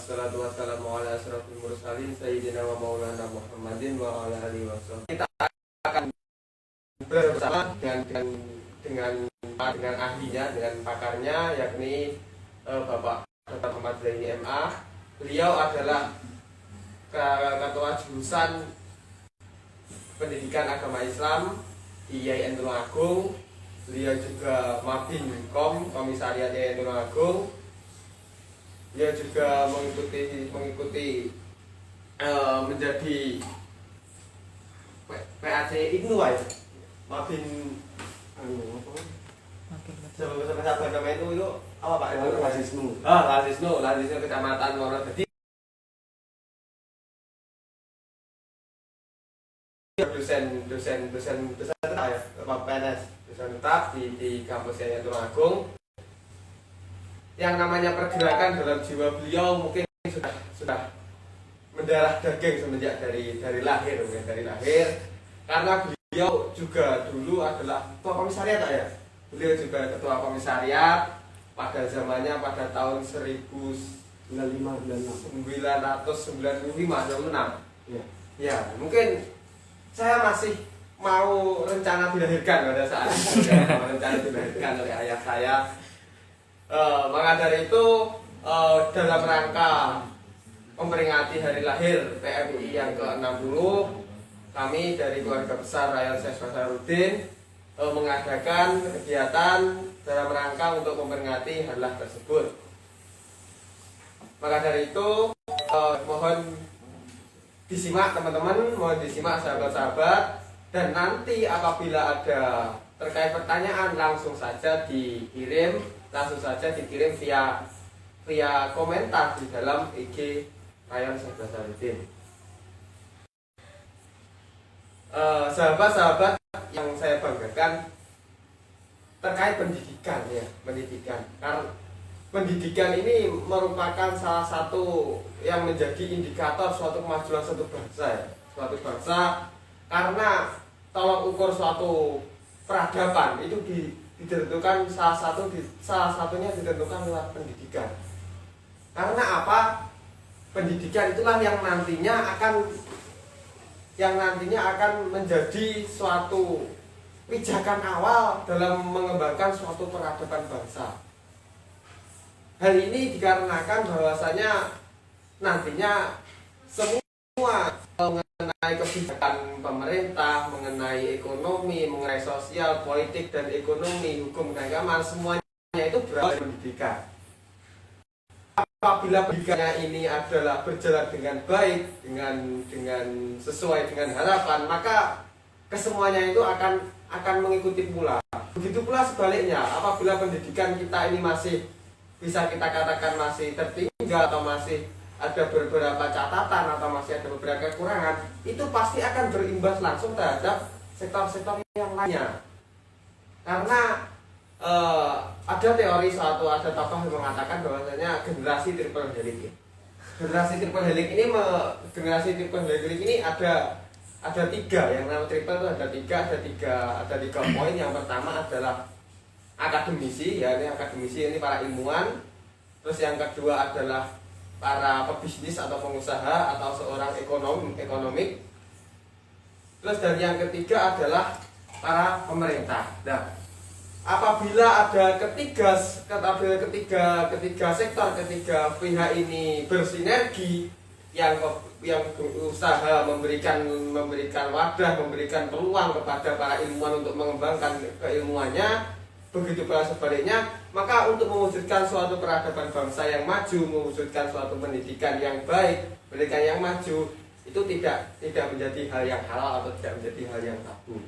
wassalatu wassalamu ala asyrafil mursalin sayyidina wa maulana Muhammadin wa ala alihi wasallam. Kita akan bersama dengan ahlinya, dengan pakarnya, yakni Bapak Dr. Ahmad Zaini MA. Beliau adalah ketua jurusan Pendidikan Agama Islam di IAIN Tulungagung. Beliau juga Mabinkom Komisariat IAIN Tulungagung. Beliau juga mengikuti menjadi PAC IGNU ya. Mabin sahabat agama itu apa Pak? Lasisnu. Lasisnu Kecamatan Wonodadi. dosen tetap ya, PNS, dosen tetap di kampus IAIN Tulungagung. Yang namanya pergerakan dalam jiwa beliau mungkin sudah mendarah daging semenjak dari lahir, mungkin dari lahir, karena beliau juga dulu adalah ketua komisariat ya. Beliau juga ketua komisariat pada zamannya pada tahun 1995. Ya, mungkin saya masih mau rencana dilahirkan pada saat itu, rencana dilahirkan oleh ayah saya. Maka dari itu dalam rangka memperingati hari lahir PMI yang ke-60, kami dari keluarga besar Rayon Syekh Basaruddin mengadakan kegiatan dalam rangka untuk memperingati hari lahir tersebut. Maka dari itu mohon disimak teman-teman, mohon disimak sahabat-sahabat, dan nanti apabila ada terkait pertanyaan langsung saja dikirim via komentar di dalam IG Rayon Syekh Basaruddin. Sahabat-sahabat yang saya banggakan terkait pendidikan ya, karena pendidikan ini merupakan salah satu yang menjadi indikator suatu kemajuan suatu bangsa, karena tolok ukur suatu peradaban itu ditentukan salah satunya ditentukan lewat pendidikan. Karena apa? Pendidikan itulah yang nantinya akan menjadi suatu pijakan awal dalam mengembangkan suatu peradaban bangsa. Hal ini dikarenakan bahwasanya nantinya semua mengenai kebijakan pemerintah, mengenai ekonomi, mengenai sosial, politik dan ekonomi, hukum dan agama, semuanya itu berawal dari pendidikan. Apabila pendidikannya ini adalah berjalan dengan baik, dengan sesuai dengan harapan, maka kesemuanya itu akan mengikuti pula. Begitu pula sebaliknya, apabila pendidikan kita ini masih bisa kita katakan masih tertinggal atau masih ada beberapa catatan atau masih ada beberapa kekurangan, itu pasti akan berimbas langsung terhadap sektor-sektor yang lainnya. Karena ada teori ada tokoh yang mengatakan bahwasanya generasi triple helix. Generasi triple helix ini ada tiga, yang namanya triple itu ada tiga poin. Yang pertama adalah akademisi, ya ini akademisi ini para ilmuwan. Terus yang kedua adalah para pebisnis atau pengusaha atau seorang ekonomik. Terus dan yang ketiga adalah para pemerintah. Nah, apabila ada ketiga sektor, ketiga pihak ini bersinergi, yang berusaha memberikan wadah, memberikan peluang kepada para ilmuwan untuk mengembangkan keilmuannya, begitu pula sebaliknya, maka untuk mewujudkan suatu peradaban bangsa yang maju, mewujudkan suatu pendidikan yang baik, pendidikan yang maju, itu tidak menjadi hal yang halal atau tidak menjadi hal yang tabu.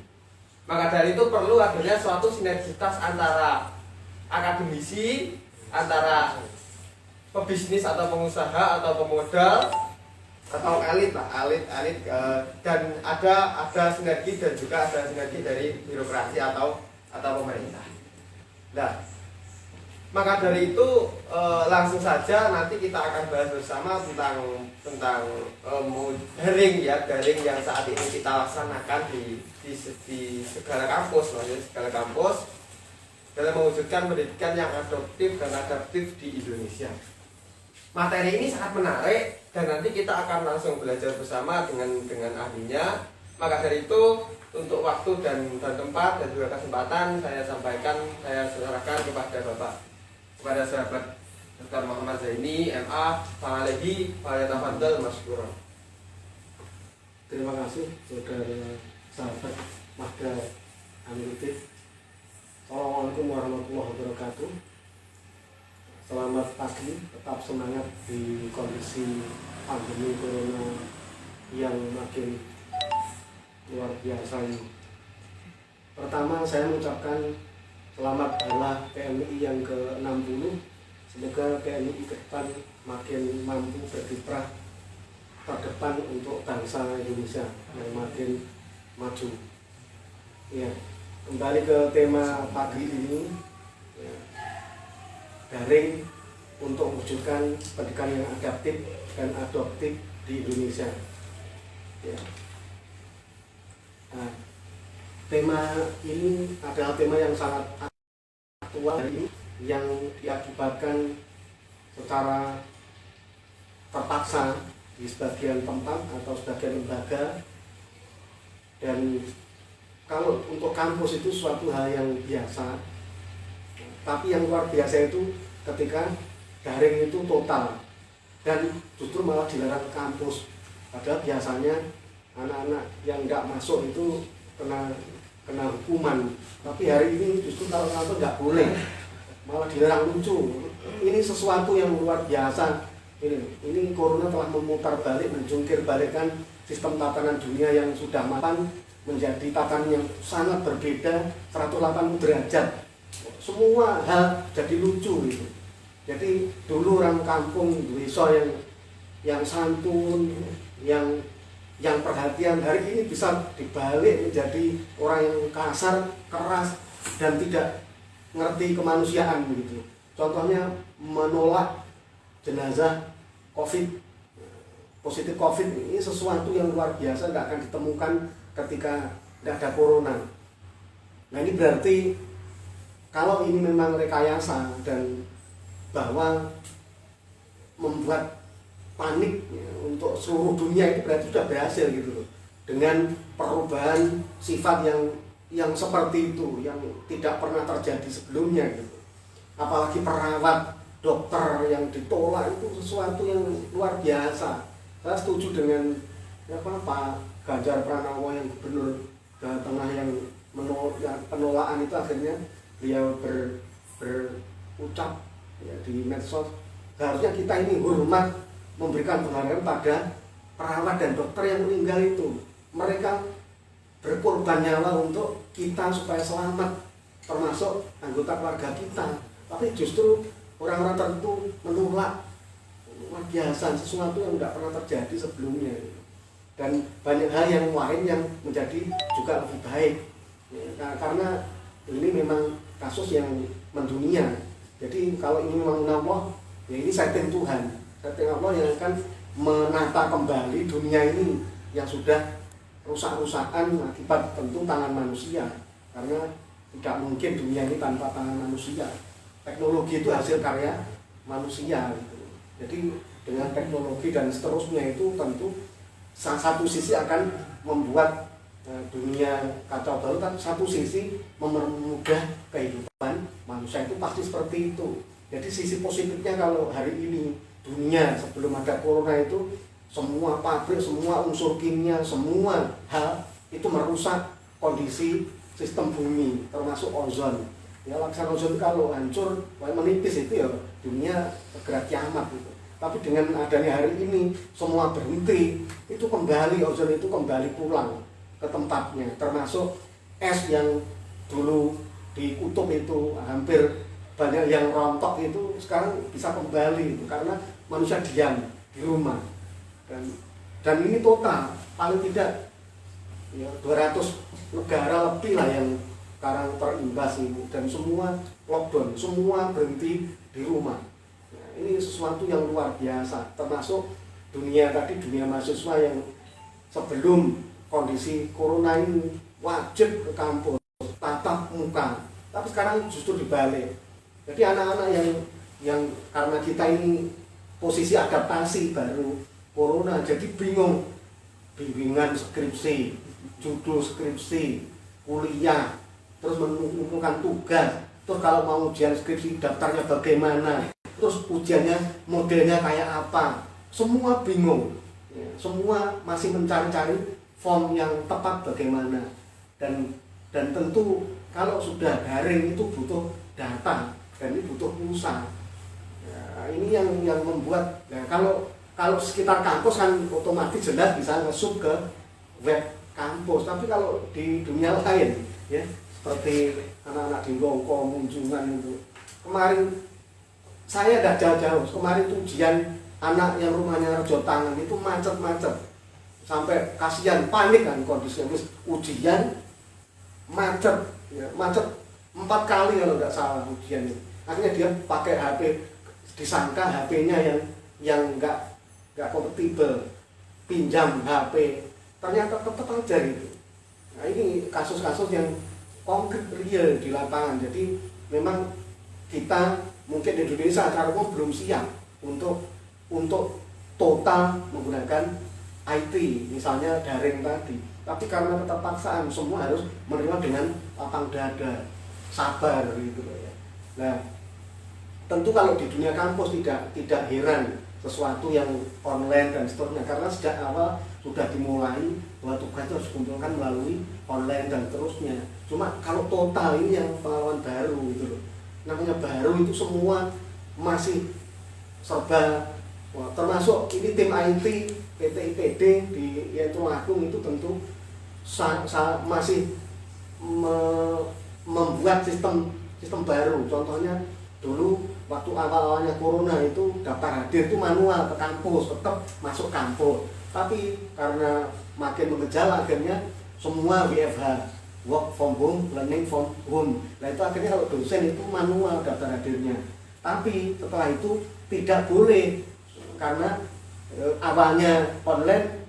Maka dari itu perlu adanya suatu sinergitas antara akademisi, antara pebisnis atau pengusaha atau pemodal atau elit, dan ada sinergi dan juga ada sinergi dari birokrasi atau pemerintah. Nah, maka dari itu langsung saja nanti kita akan bahas bersama tentang daring yang saat ini kita laksanakan di segala kampus dalam mewujudkan pendidikan yang adaptif dan adaptif di Indonesia. materi ini sangat menarik dan nanti kita akan langsung belajar bersama dengan ahlinya. Maka dari itu untuk waktu dan tempat dan juga kesempatan saya sampaikan, saya serahkan kepada Bapak, kepada sahabat Dr. Muhammad Zaini, MA, Fa'alehi, Fa'alatafadal, Masyukurah. Terima kasih saudara sahabat Mahda Amiruddin. Assalamualaikum warahmatullahi wabarakatuh. Selamat pagi, tetap semangat di kondisi pandemi corona yang makin luar biasa ini. Pertama saya mengucapkan selamat hala PMI yang ke-60. Semoga PMI ke depan makin mampu berkiprah terdepan untuk bangsa Indonesia yang makin maju. Ya, kembali ke tema pagi ini, ya, daring untuk mewujudkan pendidikan yang adaptif dan adoptif di Indonesia. Ya. Nah, tema ini adalah tema yang sangat aktual hari ini, yang diakibatkan secara terpaksa di sebagian tempat atau sebagian lembaga. Dan kalau untuk kampus itu suatu hal yang biasa, tapi yang luar biasa itu ketika daring itu total dan justru malah dilarang ke kampus. Padahal biasanya anak-anak yang nggak masuk itu kena hukuman, tapi hari ini justru kalau kampus nggak boleh, malah dilarang. Lucu. Ini sesuatu yang luar biasa. Ini corona telah memutar balik, menjungkir balikkan sistem tatanan dunia yang sudah mapan menjadi tatanan yang sangat berbeda 180 derajat. Semua hal jadi lucu gitu. Jadi dulu orang kampung desa yang santun, yang perhatian, hari ini bisa dibalik menjadi orang yang kasar, keras, dan tidak ngerti kemanusiaan begitu. Contohnya menolak jenazah positif COVID ini sesuatu yang luar biasa, nggak akan ditemukan ketika nggak ada corona. Nah ini berarti kalau ini memang rekayasa dan bahwa membuat panik ya, untuk seluruh dunia, itu berarti sudah berhasil gitu loh. Dengan perubahan sifat yang seperti itu, yang tidak pernah terjadi sebelumnya gitu. Apalagi perawat, dokter yang ditolak, itu sesuatu yang luar biasa. Saya setuju dengan Pak Ganjar Pranowo yang gubernur Jawa Tengah yang penolakan itu, akhirnya beliau berucap ya, di medsos, seharusnya kita ini hormat, memberikan penghargaan pada perawat dan dokter yang meninggal itu. Mereka berkorban nyawa untuk kita supaya selamat, termasuk anggota keluarga kita. Tapi justru orang-orang tertentu menolak. Luar biasa, sesuatu yang tidak pernah terjadi sebelumnya. Dan banyak hal yang lain yang menjadi juga lebih baik ya, karena ini memang kasus yang mendunia. Jadi kalau ini memang Allah, ya ini setting Tuhan, setting Allah yang akan menata kembali dunia ini yang sudah rusak-rusakan akibat tentu tangan manusia. Karena tidak mungkin dunia ini tanpa tangan manusia. Teknologi itu hasil karya manusia gitu. Jadi dengan teknologi dan seterusnya itu tentu satu sisi akan membuat dunia kacau balau, tapi satu sisi mempermudah kehidupan manusia, itu pasti seperti itu. Jadi sisi positifnya kalau hari ini dunia sebelum ada corona itu semua pabrik, semua unsur kimia, semua hal itu merusak kondisi sistem bumi, termasuk ozon. Ya lapisan ozon kalau hancur, menipis itu ya dunia segera kiamat gitu. Tapi dengan adanya hari ini semua berhenti, itu kembali, ozon itu kembali pulang ke tempatnya, termasuk es yang dulu di kutub itu hampir banyak yang rontok itu sekarang bisa kembali itu karena manusia diam di rumah. Dan ini total paling tidak ya 200 negara lebih lah yang sekarang terimbas ini, dan semua lockdown, semua berhenti di rumah. Nah, ini sesuatu yang luar biasa, termasuk dunia tadi, dunia mahasiswa yang sebelum kondisi corona ini wajib ke kampus, tatap muka, tapi sekarang justru dibalik. Jadi anak-anak yang karena kita ini posisi adaptasi baru corona, jadi bimbingan skripsi, judul skripsi, kuliah, terus mengumpulkan tugas, terus kalau mau ujian skripsi daftarnya bagaimana, terus ujiannya modelnya kayak apa, semua bingung, semua masih mencari-cari form yang tepat bagaimana. Dan tentu kalau sudah daring itu butuh data dan ini butuh pulsa. Ya, ini yang membuat, ya, kalau sekitar kampus kan otomatis jelas bisa nge-sub ke web kampus, tapi kalau di dunia lain ya seperti anak-anak di Longko, Munjungan itu kemarin saya tidak jauh-jauh, kemarin ujian anak yang rumahnya Rejo Tangan itu macet-macet sampai kasihan, panik kan kondisinya, ujian macet, ya, macet 4 kali kalau tidak salah ujian itu. Akhirnya dia pakai HP, disangka HP-nya yang nggak kompatibel, pinjam HP, ternyata tetap aja gitu. Nah ini kasus-kasus yang konkret real di lapangan. Jadi memang kita mungkin di Indonesia secara umum belum siap untuk total menggunakan IT, misalnya daring tadi. Tapi karena keterpaksaan semua harus menerima dengan lapang dada, sabar gitu ya. Nah, tentu kalau di dunia kampus tidak heran sesuatu yang online dan seterusnya, karena sejak awal sudah dimulai bahwa tugas itu harus dikumpulkan melalui online dan terusnya. Cuma kalau total ini yang pengalaman baru gitu loh. Namanya baru itu semua masih serba, termasuk ini tim IT PT IPD di Tulungagung itu tentu masih membuat sistem baru. Contohnya dulu waktu awal-awalnya corona itu daftar hadir itu manual ke kampus, tetap masuk kampus. Tapi karena makin mengejala akhirnya semua WFH, work from home, learning from home. Nah itu akhirnya kalau dosen itu manual daftar hadirnya. Tapi setelah itu tidak boleh karena awalnya online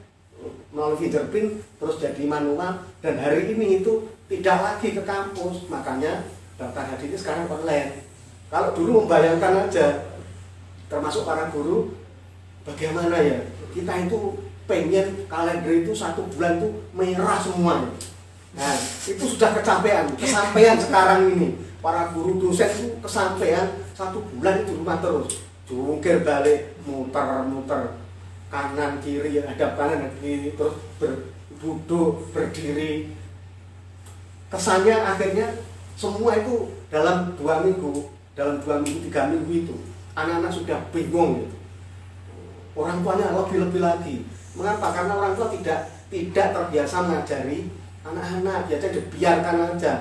melalui fingerprint terus jadi manual, dan hari ini itu tidak lagi ke kampus, makanya daftar hadirnya sekarang online. Kalau dulu membayangkan aja, termasuk para guru, bagaimana ya kita itu pengen kalender itu 1 bulan itu merah semua. Nah itu sudah kesampaian sekarang ini. Para guru dosen itu kesampaian 1 bulan itu rumah terus, jungkir balik, muter-muter kanan kiri, hadap kanan kiri, terus duduk berdiri. Kesannya akhirnya semua itu dalam 2 minggu, 3 minggu itu anak-anak sudah bingung gitu. Orang tuanya lebih lagi. Mengapa? Karena orang tua tidak terbiasa mengajari anak-anak, biasanya dibiarkan aja.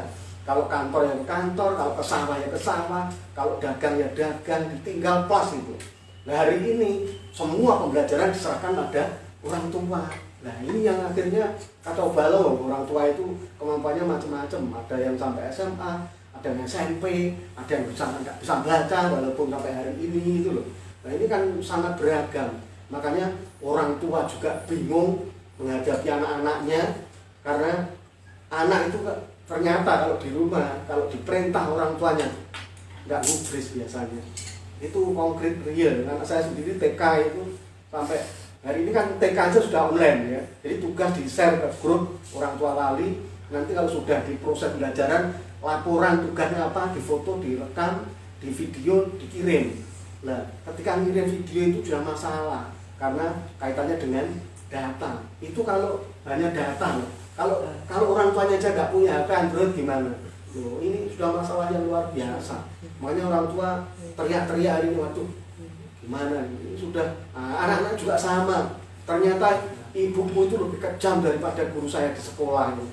Kalau kantor ya ke kantor, kalau ke sawah ya ke sawah, kalau dagang ya dagang, ditinggal plus itu. Nah hari ini semua pembelajaran diserahkan pada orang tua. Nah ini yang akhirnya kacau balau. Orang tua itu kemampuannya macam-macam. Ada yang sampai SMA, ada yang SMP, ada yang nggak bisa baca walaupun sampai hari ini itu loh. Nah ini kan sangat beragam. Makanya orang tua juga bingung menghadapi anak-anaknya, karena anak itu ternyata kalau di rumah, kalau diperintah orang tuanya nggak gubris biasanya. Itu konkret real. Anak saya sendiri TK itu sampai hari ini kan TK aja sudah online ya. Jadi tugas di-share ke grup orang tua wali. Nanti kalau sudah di proses pembelajaran, laporan tugasnya apa, difoto, direkam, di video, dikirim. Nah, ketika ngirim video itu sudah masalah karena kaitannya dengan data. Itu kalau hanya data. Kalau orang tuanya aja nggak punya HP Android gimana? Loh, ini sudah masalah yang luar biasa. Makanya orang tua teriak-teriak hari ini, waduh gimana ini sudah. Anak-anak juga sama. Ternyata ibuku itu lebih kejam daripada guru saya di sekolah ini.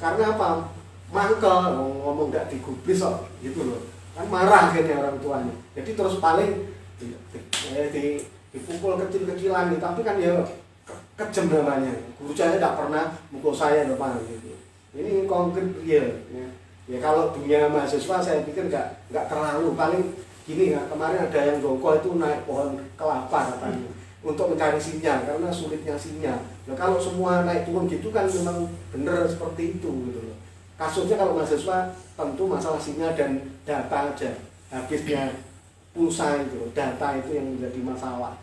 Karena apa? Mangkel, ngomong nggak digubris kok gitu loh. Kan marah akhirnya orang tuanya. Jadi terus paling dipukul kecil-kecilan nih, tapi kan ya kejem namanya. Guru saya tidak pernah mukul saya depan gitu. Ini konkret real ya. Ya kalau dunia mahasiswa saya pikir nggak terlalu, paling gini ya, kemarin ada yang jongkol itu naik pohon kelapa katanya untuk mencari sinyal karena sulitnya sinyal. Nah kalau semua naik turun gitu kan memang bener seperti itu gitu loh. Kasusnya kalau mahasiswa tentu masalah sinyal dan data aja. Habisnya pulsa itu, data itu yang menjadi masalah.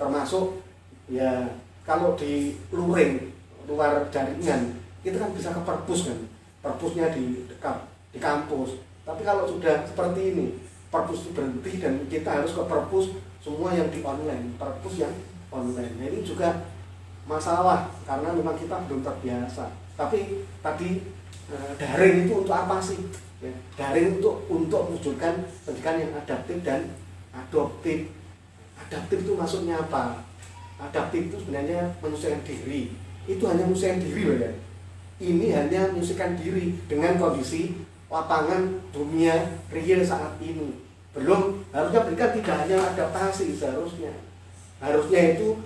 Termasuk ya kalau di luar jaringan kita kan bisa ke perpus kan, perpusnya di dekat di kampus. Tapi kalau sudah seperti ini, perpus itu berhenti dan kita harus ke perpus semua yang di online, perpus yang online. Nah, ini juga masalah karena memang kita belum terbiasa. Tapi tadi daring itu untuk apa sih? Ya, daring untuk mewujudkan pendidikan yang adaptif dan adoptif. Adaptif itu maksudnya apa? Adaptif itu sebenarnya menyesuaikan diri. Itu hanya menyesuaikan diri loh ya. Ini hanya menyesuaikan diri dengan kondisi lapangan dunia real saat ini. Belum, harusnya pendidikan tidak hanya adaptasi seharusnya. Harusnya itu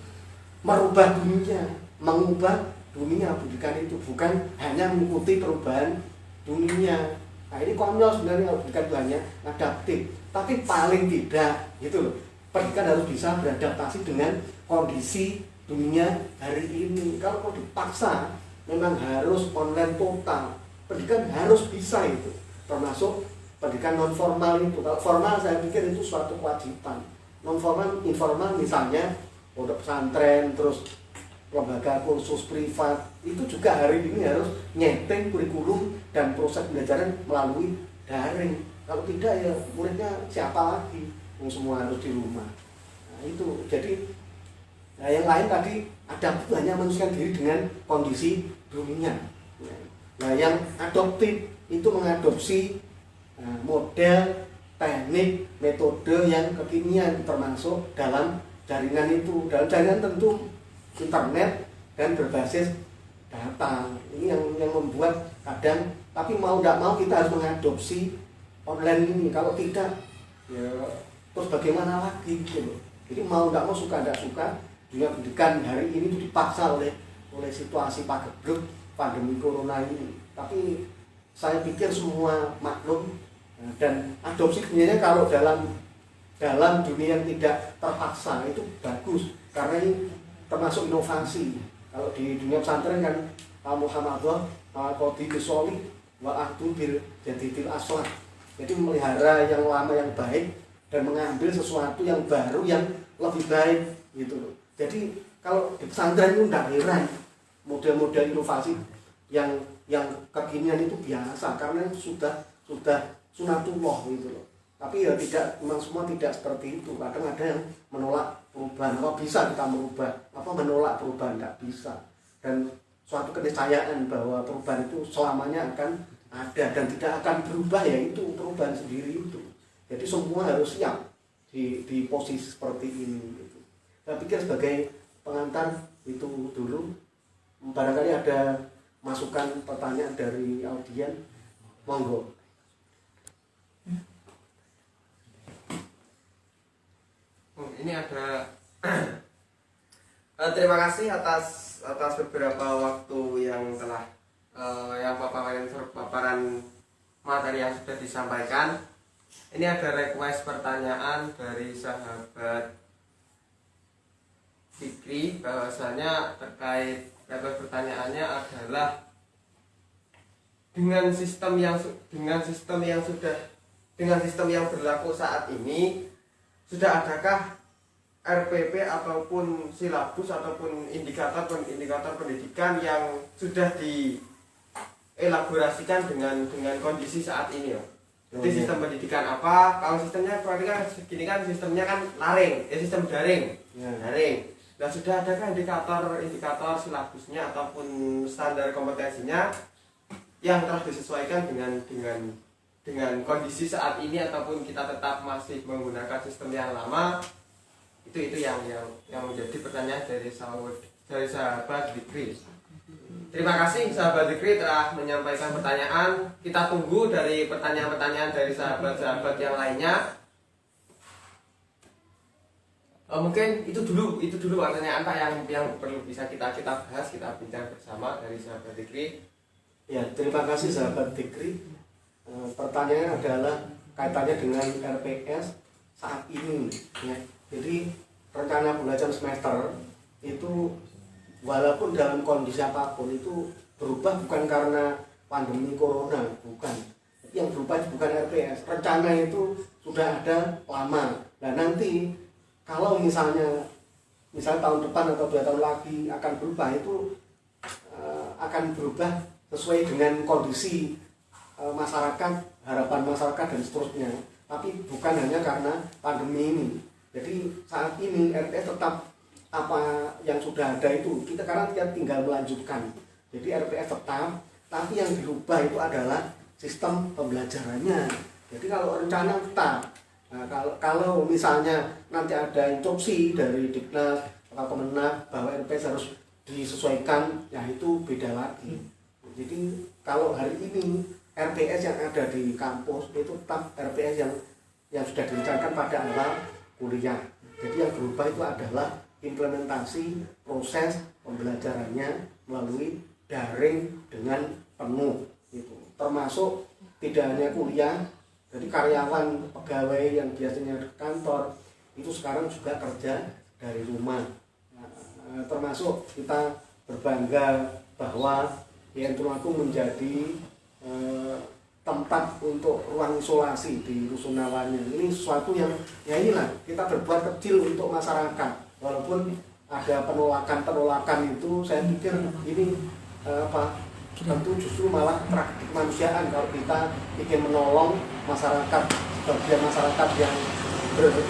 merubah dunia, mengubah dunia pendidikan itu, bukan hanya mengikuti perubahan dunia. Nah ini konyol sebenarnya kalau pendidikan itu hanya adaptif, tapi paling tidak gitu loh. Pendidikan harus bisa beradaptasi dengan kondisi dunia hari ini. Kalau mau dipaksa memang harus online total. Pendidikan harus bisa itu, termasuk pendidikan non formal itu. Kalau formal saya pikir itu suatu kewajiban. Non formal, informal misalnya pondok pesantren, terus lembaga kursus privat, itu juga hari ini harus nyeting kurikulum dan proses pembelajaran melalui daring. Kalau tidak ya muridnya siapa lagi? Yang semua harus di rumah. Nah, itu jadi yang lain tadi adaptif hanya menyesuaikan diri dengan kondisi dunia. Nah, yang adoptif itu mengadopsi model, teknik, metode yang kekinian termasuk dalam jaringan itu. Dalam jaringan tentu internet dan berbasis data. Ini yang membuat kadang, tapi mau tidak mau kita harus mengadopsi online ini. Kalau tidak, ya terus bagaimana lagi gitu. Jadi mau tidak mau, suka tidak suka, dunia pendidikan hari ini itu dipaksa oleh situasi pagebluk pandemi corona ini. Tapi saya pikir semua maklum dan adopsi sebenarnya kalau dalam dunia yang tidak terpaksa itu bagus karena ini termasuk inovasi. Kalau di dunia pesantren kan Muhammadullah qadi bisolih wa ahdu bil jadidil aslah. Jadi memelihara yang lama yang baik dan mengambil sesuatu yang baru yang lebih baik gitu loh. Jadi kalau di pesantren itu tidak heran model-model inovasi yang kekinian itu biasa karena sudah sunatullah gitu loh. Tapi ya tidak, memang semua tidak seperti itu. Kadang ada yang menolak perubahan. Apa bisa kita merubah? Apa menolak perubahan? Tidak bisa. Dan suatu keniscayaan bahwa perubahan itu selamanya akan ada dan tidak akan berubah, ya itu perubahan sendiri itu. Jadi semua harus siap di posisi seperti ini gitu. Saya pikir sebagai pengantar itu dulu. Barangkali ada masukan pertanyaan dari audien, monggo. Ini ada terima kasih atas beberapa waktu yang telah yang paparan materi yang sudah disampaikan. Ini ada request pertanyaan dari sahabat Fikri, bahwasanya terkait request pertanyaannya adalah dengan sistem yang berlaku saat ini, sudah adakah RPP ataupun silabus ataupun indikator pendidikan yang sudah dielaborasikan dengan kondisi saat ini ya? Jadi sistem pendidikan apa? Kalau sistemnya berarti kan segini kan sistemnya kan sistem daring. Ya. Daring. Nah, sudah adakah indikator silabusnya ataupun standar kompetensinya yang telah disesuaikan dengan kondisi saat ini, ataupun kita tetap masih menggunakan sistem yang lama? Itu yang menjadi pertanyaan dari sahabat Dikri. Terima kasih sahabat Dikri telah menyampaikan pertanyaan. Kita tunggu dari pertanyaan-pertanyaan dari sahabat-sahabat yang lainnya. Mungkin itu dulu pertanyaan Pak yang perlu bisa kita bahas, kita bincang bersama dari sahabat Dikri. Ya, terima kasih sahabat Dikri. Pertanyaannya adalah kaitannya dengan RPS saat ini ya. Jadi rencana pembelajaran semester itu walaupun dalam kondisi apapun itu berubah bukan karena pandemi corona, bukan. Yang berubah bukan RPS. Rencana itu sudah ada lama. Nah nanti kalau misalnya tahun depan atau 2 tahun lagi akan berubah, itu akan berubah sesuai dengan kondisi masyarakat, harapan masyarakat dan seterusnya. Tapi bukan hanya karena pandemi ini. Jadi saat ini RPS tetap apa yang sudah ada itu, karena kita tinggal melanjutkan. Jadi RPS tetap, tapi yang dirubah itu adalah sistem pembelajarannya. Jadi kalau rencana tetap, nah, kalau misalnya nanti ada instruksi dari Diknas atau Kemenak bahwa RPS harus disesuaikan, ya itu beda lagi. Jadi kalau hari ini RPS yang ada di kampus itu tetap RPS yang sudah direncanakan pada awal kuliah. Jadi yang berubah itu adalah implementasi proses pembelajarannya melalui daring dengan penuh itu. Termasuk tidak hanya kuliah, jadi karyawan pegawai yang biasanya di kantor itu sekarang juga kerja dari rumah. Termasuk kita berbangga bahwa IAIN Tulungagung menjadi tempat untuk ruang isolasi di Rusunawannya. Ini sesuatu yang ya inilah kita berbuat kecil untuk masyarakat. Walaupun ada penolakan itu, saya pikir ini tentu justru malah tragedi kemanusiaan kalau kita ingin menolong masyarakat, bagian masyarakat yang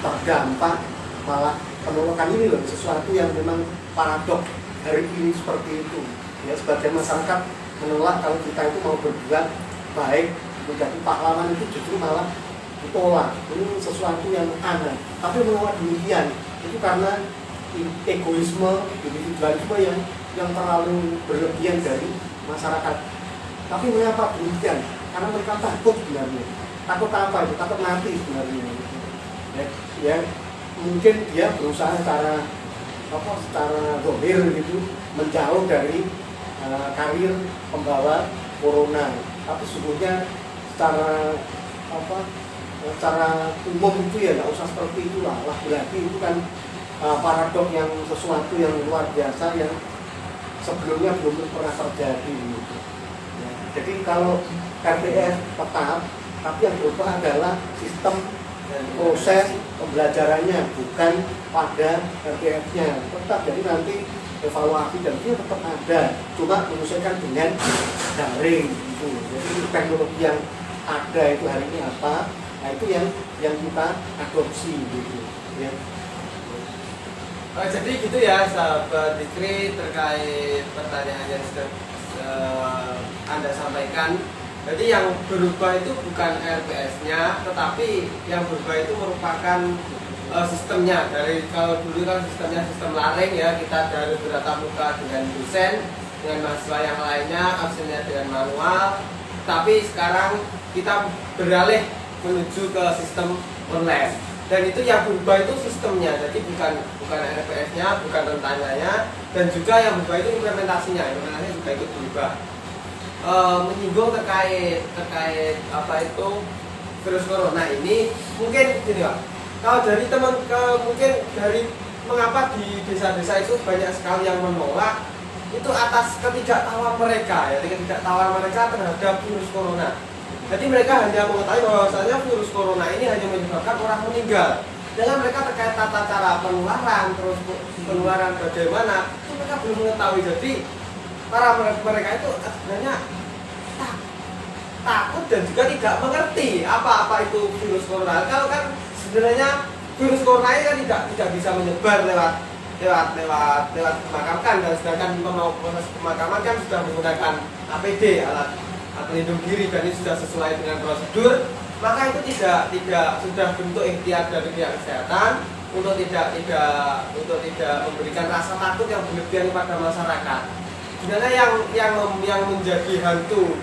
terdampak, malah penolakan ini loh sesuatu yang memang paradok hari ini seperti itu. Ya, sebagian masyarakat menolak kalau kita itu mau berbuat baik, menjadi pahlawan, itu justru malah ditolak. Ini sesuatu yang aneh. Tapi menolak demikian itu karena egoisme, individualisme yang terlalu berlebihan dari masyarakat. Tapi mengapa demikian? Karena mereka takut sebenarnya. Takut apa itu? Takut mati sebenarnya. Ya, mungkin dia berusaha secara zahir gitu menjauh dari karir pembawa corona. Tapi sesungguhnya secara umum itu ya nggak usah seperti itulah. Lagi-lagi itu kan paradok yang sesuatu yang luar biasa yang sebelumnya belum pernah terjadi gitu. Ya, jadi kalau RPS tetap, tapi yang berubah adalah sistem proses pembelajarannya, bukan pada RPS-nya. Tetap, jadi nanti evaluasi dan itu tetap ada, cuma menyesuaikan dengan daring gitu. Jadi teknologi yang ada itu hari ini apa, nah itu yang kita adopsi gitu ya. Jadi gitu ya sahabat Dikri, terkait pertanyaan yang sudah Anda sampaikan. Jadi yang berubah itu bukan RPS-nya, tetapi yang berubah itu merupakan sistemnya. Dari kalau dulu kan sistemnya sistem laring ya, kita harus bertatap muka dengan dosen, dengan mahasiswa yang lainnya, absennya dengan manual. Tapi sekarang kita beralih menuju ke sistem online. Dan itu yang berubah itu sistemnya, jadi bukan RPS-nya, bukan rentananya, dan juga yang berubah itu implementasinya juga ikut berubah. Menyinggung terkait apa itu virus corona ini, mungkin gini Pak, kalau dari mungkin dari mengapa di desa-desa itu banyak sekali yang menolak, itu atas ketidaktahuan mereka ya, ketidaktahuan mereka terhadap virus corona. Jadi mereka hanya mengetahui bahwasanya virus corona ini hanya menyebabkan orang meninggal. Dengan mereka terkait tata cara penularan, terus penularan bagaimana, itu mereka belum mengetahui. Jadi mereka itu sebenarnya takut dan juga tidak mengerti apa itu virus corona. Kalau kan sebenarnya virus corona ini kan tidak bisa menyebar lewat pemakaman, dan sedangkan proses pemakaman kan sudah menggunakan APD, alat pelindung diri, dan ini sudah sesuai dengan prosedur, maka itu tidak sudah bentuk ikhtiar dari pihak kesehatan untuk tidak memberikan rasa takut yang berlebihan kepada masyarakat. Sebenarnya yang menjadi hantu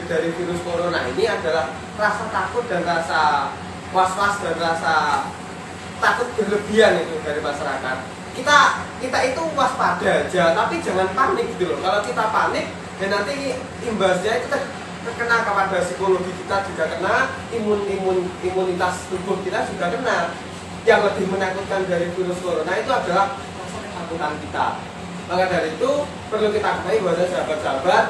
dari virus corona ini adalah rasa takut dan rasa was-was dan rasa takut berlebihan itu dari masyarakat. Kita itu waspada aja, tapi jangan panik gitu loh. Kalau kita panik, dan nanti imbasnya itu terkena kepada psikologi kita juga kena, imunitas tubuh kita juga kena. Yang lebih menakutkan dari virus corona itu adalah rasa ketakutan kita. Maka dari itu perlu kita ketahui bahwa sahabat-sahabat,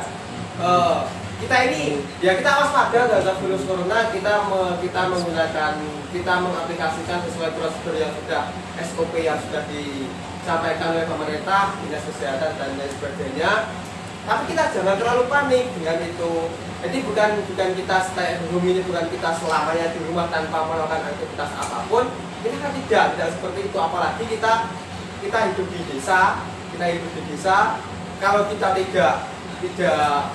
kita ini ya kita waspada terhadap virus corona, kita menggunakan, kita mengaplikasikan sesuai prosedur yang sudah SOP yang sudah disampaikan oleh pemerintah, dinas kesehatan dan lain sebagainya. Tapi kita jangan terlalu panik dengan itu. Jadi bukan kita stay at home ini, bukan kita selamanya di rumah tanpa melakukan aktivitas apapun. Kita kan tidak seperti itu. Apalagi kita hidup di desa, kalau kita tidak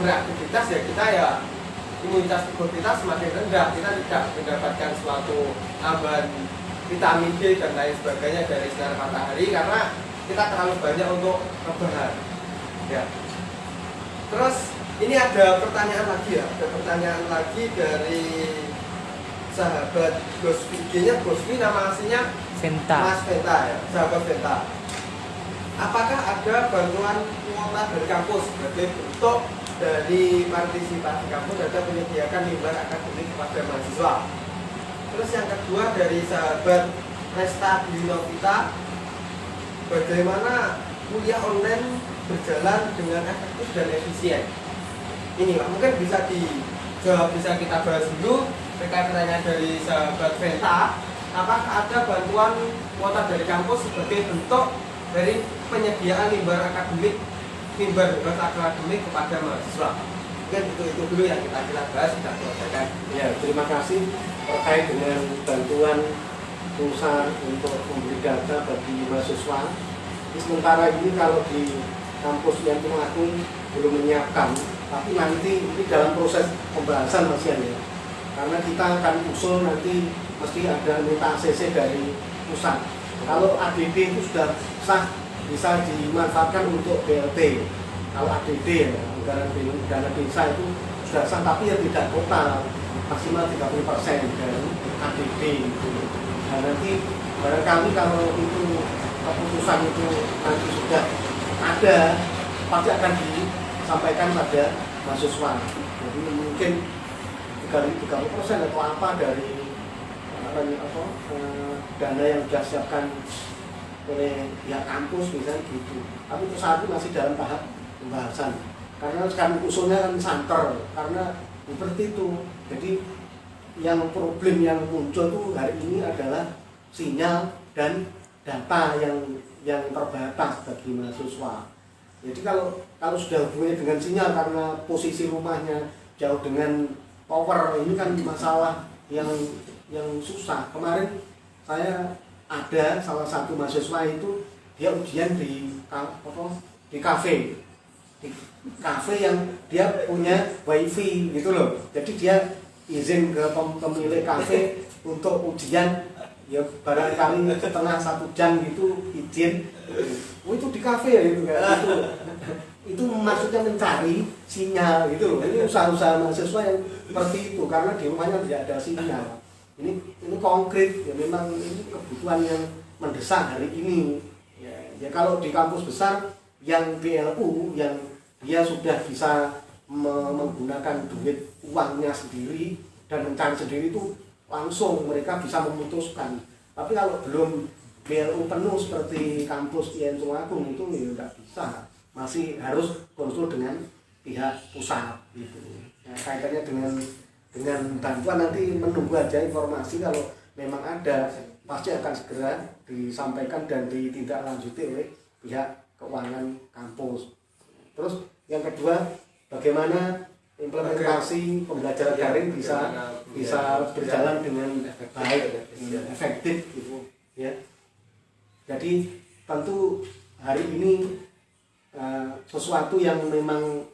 beraktivitas ya kita ya imunitas tubuh kita semakin rendah, kita tidak mendapatkan suatu tambahan vitamin D dan lain sebagainya dari sinar matahari karena kita terlalu banyak untuk rebahan ya. Terus ini ada pertanyaan lagi dari sahabat Gosvi, IG-nya Gosvi, nama aslinya Venta. Mas Venta ya, sahabat Venta. Apakah ada bantuan kuota dari kampus sebagai bentuk dari partisipasi kampus dan menyediakan limbah akademik kepada mahasiswa? Terus yang kedua dari sahabat Resta Dinovita, bagaimana kuliah online berjalan dengan efektif dan efisien? Ini Pak, mungkin bisa dijawab, bisa kita bahas dulu terkait pertanyaan dari sahabat Venta. Apakah ada bantuan kuota dari kampus sebagai bentuk dari penyediaan limbah akademik kepada mahasiswa? Mungkin itu dulu yang kita bahas, kita selesaikan. Ya, terima kasih terkait dengan bantuan pulsa untuk memberi data bagi mahasiswa. Sementara ini kalau di kampus yang Tulungagung belum menyiapkan, tapi nanti ini dalam proses pembahasan Mas Yan ya. Karena kita akan usul nanti mesti ada minta ACC dari pusat. Kalau ADD itu sudah sah, bisa dimanfaatkan untuk BLT. Kalau ADD ya, anggaran dana desa itu sudah sah, tapi ya tidak total, maksimal 30% dari ADD itu. Dan nanti barangkali kalau itu keputusan itu nanti sudah ada, pasti akan disampaikan pada mahasiswa. Jadi mungkin 30% atau apa dari dana yang sudah siapkan oleh pihak kampus misalnya gitu. Tapi untuk saat ini masih dalam tahap pembahasan. Karena sekarang usulnya kan santer, karena seperti itu. Jadi yang problem yang muncul tuh hari ini adalah sinyal dan data yang terbatas bagi mahasiswa. Jadi kalau sudah hubungannya dengan sinyal karena posisi rumahnya jauh dengan power, ini kan masalah yang susah. Kemarin saya ada salah satu mahasiswa itu dia ujian di kafe yang dia punya wifi gitu loh. Jadi dia izin ke pemilik kafe untuk ujian ya barangkali setengah 1 jam gitu izin. Itu di kafe ya itu itu maksudnya mencari sinyal gitu loh. Ini usaha-usaha mahasiswa yang seperti itu karena di rumahnya tidak ada sinyal. Ini konkret ya, memang ini kebutuhan yang mendesak hari ini ya kalau di kampus besar yang BLU yang dia sudah bisa menggunakan duit uangnya sendiri dan mencari sendiri itu langsung mereka bisa memutuskan. Tapi kalau belum BLU penuh seperti kampus IAIN Tulungagung itu ya tidak bisa, masih harus konsul dengan pihak pusat gitu. Nah, kaitannya dengan bantuan nanti menunggu aja informasi, kalau memang ada pasti akan segera disampaikan dan ditindaklanjuti oleh pihak keuangan kampus. Terus yang kedua, bagaimana implementasi pembelajaran daring bisa berjalan dengan baik, efektif gitu ya. Jadi tentu hari ini sesuatu yang memang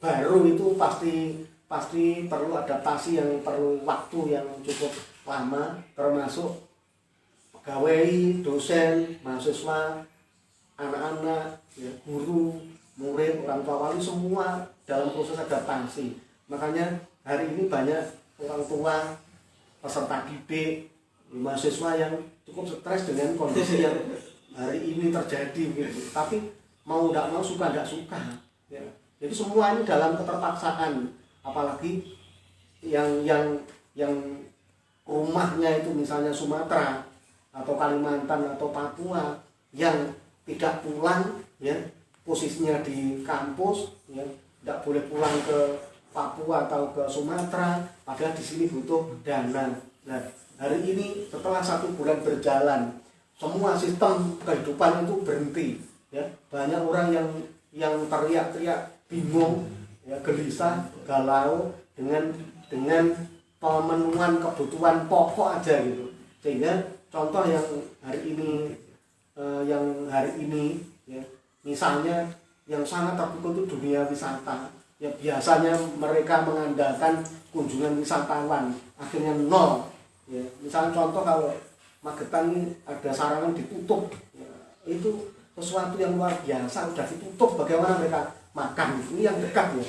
baru itu pasti perlu adaptasi yang perlu waktu yang cukup lama, termasuk pegawai, dosen, mahasiswa, anak-anak, ya, guru, murid, orang tua wali semua dalam proses adaptasi. Makanya hari ini banyak orang tua, peserta didik, mahasiswa yang cukup stres dengan kondisi yang hari ini terjadi gitu. Tapi mau tidak mau, suka tidak suka ya. Jadi semua ini dalam keterpaksaan, apalagi yang rumahnya itu misalnya Sumatera atau Kalimantan atau Papua yang tidak pulang ya, posisinya di kampus ya, tidak boleh pulang ke Papua atau ke Sumatera, padahal di sini butuh dana. Nah, hari ini setelah 1 bulan berjalan, semua sistem kehidupan itu berhenti. Ya, banyak orang yang teriak-teriak, bingung, ya, gelisah, galau dengan pemenuhan kebutuhan pokok aja gitu. Sehingga contoh yang hari ini ya, misalnya yang sangat terpukul itu dunia wisata. Ya, biasanya mereka mengandalkan kunjungan wisatawan, akhirnya nol. Ya, misalnya contoh kalau Magetan ini ada sarangan ditutup, ya, itu sesuatu yang luar biasa, udah ditutup, bagaimana mereka makan? Ini yang dekat ya.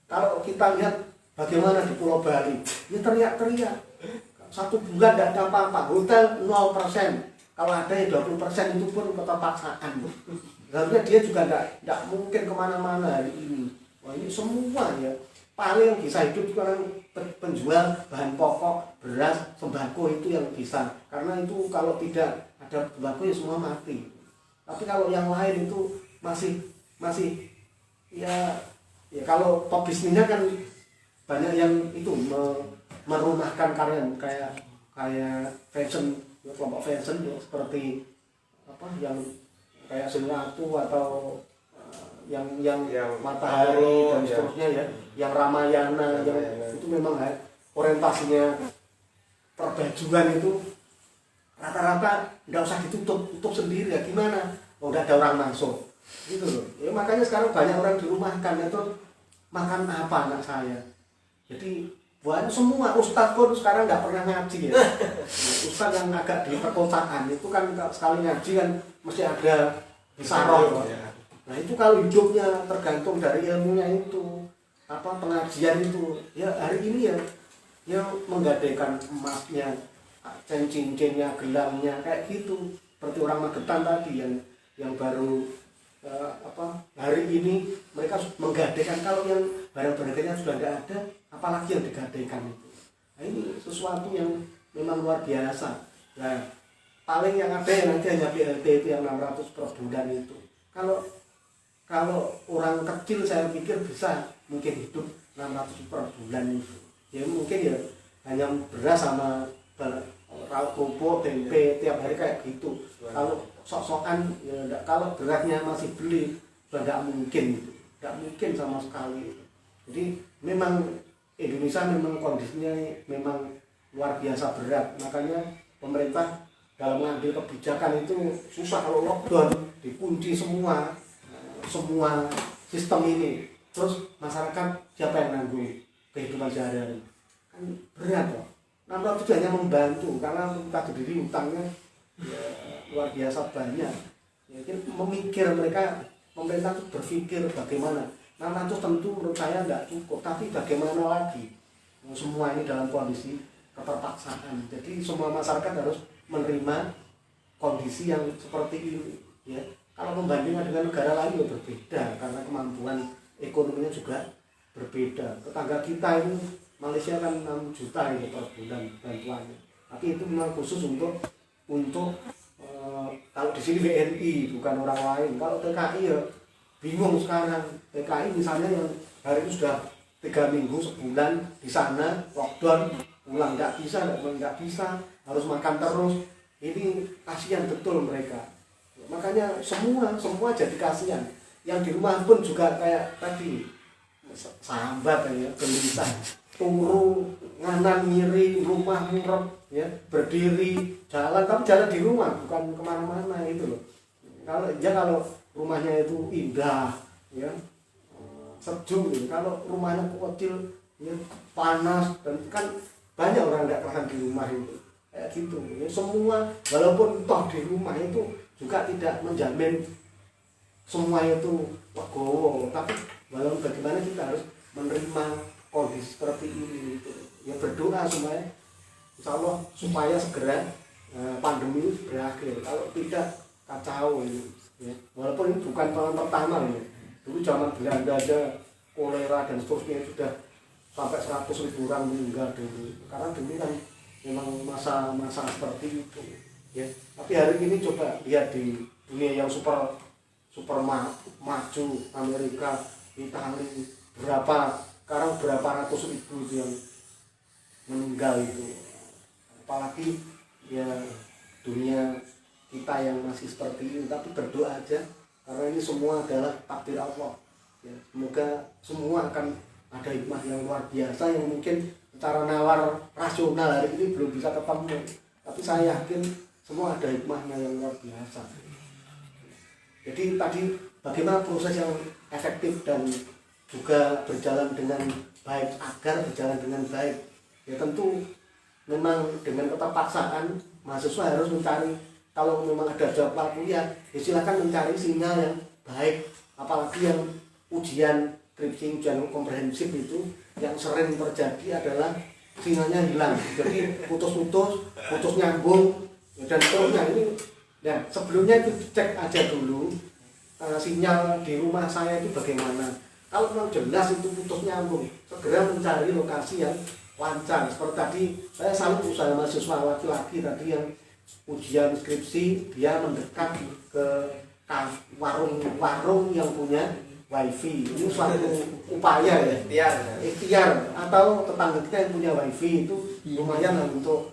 Kalau kita lihat bagaimana di Pulau Bali, ini teriak-teriak 1 bulan tidak ada apa-apa, hotel 0%, kalau ada ya 20% itu pun tetap paksaan. Harusnya dia juga tidak mungkin kemana-mana hari ini. Wah, ini semua ya paling bisa hidup sekarang penjual bahan pokok, beras, sembako itu yang bisa. Karena itu kalau tidak ada sembako ya semua mati. Tapi kalau yang lain itu masih ya kalau pebisnisnya kan banyak yang itu merumahkan karyawan kayak fashion, kelompok fashion ya, seperti apa yang kayak Singapura atau yang Matahari dan seterusnya ya, yang Ramayana, yang itu memang orientasinya perbajuan itu rata-rata nggak usah tutup sendiri ya, gimana? Udah ada orang masuk gitu loh. Ya, makanya sekarang banyak orang dirumahkan itu makan apa anak saya. Jadi buat semua ustadz pun sekarang nggak pernah ngaji ya. Ustadz yang agak di perkotaan itu kan sekali ngaji kan mesti ada bisaroh. Nah itu kalau hidupnya tergantung dari ilmunya itu, apa pengajian itu, ya hari ini ya menggadaikan emasnya, cincinnya, gelamnya kayak gitu. Seperti orang Magetan tadi yang baru hari ini mereka menggadaikan, kalau yang barang-barangnya sudah tidak ada, apalagi yang digadaikan itu. Nah ini sesuatu yang memang luar biasa. Nah paling yang ada yang nanti hanya BLT itu yang 600 per bulan itu. Kalau orang kecil saya pikir bisa mungkin hidup 600 per bulan itu. Ya mungkin ya hanya beras sama lauk kerupuk, tempe tiap hari kayak gitu. Kalau sok-sokan ya enggak, kalau beratnya masih beli sudah enggak mungkin gitu. Enggak mungkin sama sekali. Jadi memang Indonesia memang kondisinya memang luar biasa berat. Makanya pemerintah dalam mengambil kebijakan itu susah. Kalau lockdown dikunci semua sistem ini, terus masyarakat siapa yang nanggung kehidupan sehari-hari? Kan berat loh. 600 itu hanya membantu, karena kita sendiri utangnya ya, luar biasa banyak. Ya, memikir mereka, pemerintah itu berpikir bagaimana. 600 tentu menurut saya tidak cukup, tapi bagaimana lagi? Semua ini dalam kondisi keterpaksaan. Jadi semua masyarakat harus menerima kondisi yang seperti ini. Ya. Kalau membandingkan dengan negara lain ya berbeda, karena kemampuan ekonominya juga berbeda. Tetangga kita ini Malaysia kan 6 juta ini per bulan bantuannya. Tapi itu memang khusus untuk kalau di sini WNI bukan orang lain. Kalau TKI ya bingung sekarang. TKI misalnya yang hari itu sudah 3 minggu sebulan di sana lockdown, pulang nggak bisa, harus makan terus. Ini kasihan betul mereka. Makanya semua jadi kasihan. Yang di rumah pun juga kayak tadi sambat ya, gelisah, turu, nganan ngiri, rumah murep ya, berdiri, jalan, tapi jalan di rumah bukan kemana-mana itu loh. Kalau rumahnya itu indah ya, sejuk gitu. Kalau rumahnya kecil ya, panas, dan kan banyak orang tidak tahan di rumah itu kayak gitu ya. Semua walaupun toh di rumah itu juga tidak menjamin semua itu legowo, tapi walaupun bagaimana kita harus menerima kondisi seperti ini gitu. Ya berdoa semuanya insya Allah supaya segera pandemi ini berakhir. Kalau tidak kacau ini ya. Walaupun ini bukan tahun pertama ini, dulu zaman Belanda ada kolera dan seterusnya, sudah sampai 100.000 orang meninggal dulu, karena dulu kan memang masa seperti itu ya. Tapi hari ini coba lihat di dunia yang super maju, Amerika, Italia, berapa sekarang berapa ratus ribu itu yang meninggal itu, apalagi ya dunia kita yang masih seperti ini. Tapi berdoa aja, karena ini semua adalah takdir Allah ya. Semoga semua akan ada hikmah yang luar biasa yang mungkin secara nalar rasional hari ini belum bisa ketemu, tapi saya yakin semua ada hikmahnya yang luar biasa. Jadi tadi bagaimana proses yang efektif dan juga berjalan dengan baik, agar berjalan dengan baik ya tentu memang dengan keterpaksaan mahasiswa harus mencari, kalau memang ada jadwal kuliah ya silakan mencari sinyal yang baik, apalagi yang ujian skripsi, ujian komprehensif itu yang sering terjadi adalah sinyalnya hilang, jadi putus-putus, putus nyambung dan seterusnya. Ini ya sebelumnya itu cek aja dulu sinyal di rumah saya itu bagaimana. Kalau memang jelas itu putus nyambung, segera mencari lokasi yang lancar. Seperti tadi saya salut usaha mahasiswa laki-laki tadi yang ujian skripsi, dia mendekat ke warung-warung yang punya wifi. Ini suatu upaya ya, ikhtiar. Atau tetangga kita yang punya wifi itu lumayan lah untuk